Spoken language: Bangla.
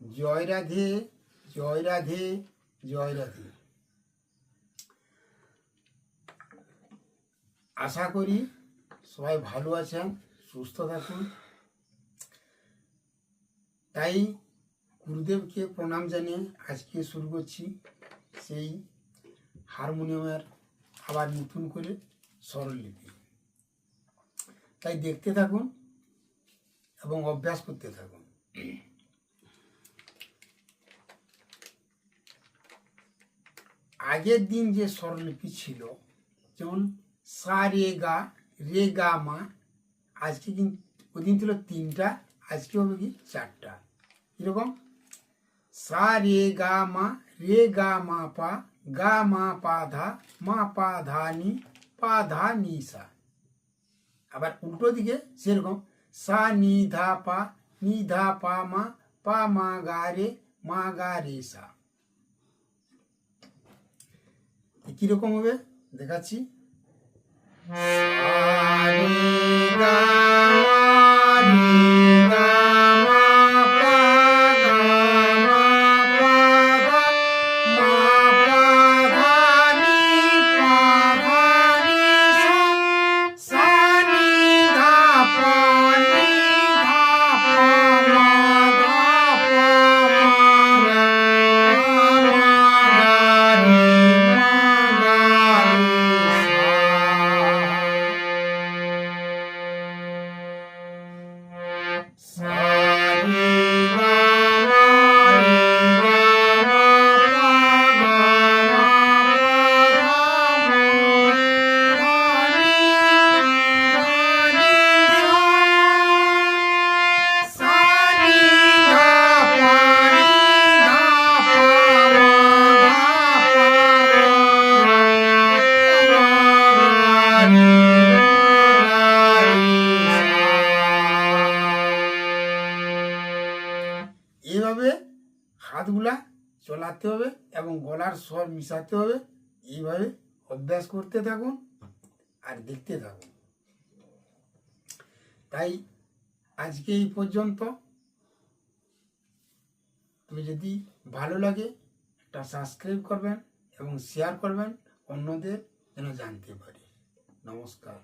জয় রাধে, জয় রাধে, জয় রাধে। আশা করি সবাই ভালো আছেন, সুস্থ থাকুন। তাই গুরুদেবকে প্রণাম জানিয়ে আজকে শুরু করছি সেই হারমোনিয়ামের আবার নতুন করে স্বরলিপি। তাই দেখতে থাকুন এবং অভ্যাস করতে থাকুন। আগের দিন যে স্বরলিপি ছিল, যেমন সা রে গা মা, আজকে কিন্তু ওদিন ছিল 3টা, আজকে হবে কি 4টা। এরকম সা রে গা মা পা, গা মা পা ধা নি সা। আবার উল্টো দিকে সেরকম সা নি ধা পা মা গা রে সা। কিরকম হবে দেখাচ্ছি। এইভাবে হাতগুলা চলাতে হবে এবং গলার স্বর মিশাতে হবে। এইভাবে অভ্যাস করতে থাকুন আর দেখতে থাকুন। তাই আজকে এই পর্যন্ত। তবে যদি ভালো লাগে একটা সাবস্ক্রাইব করবেন এবং শেয়ার করবেন, অন্যদের যেন জানতে পারে। নমস্কার।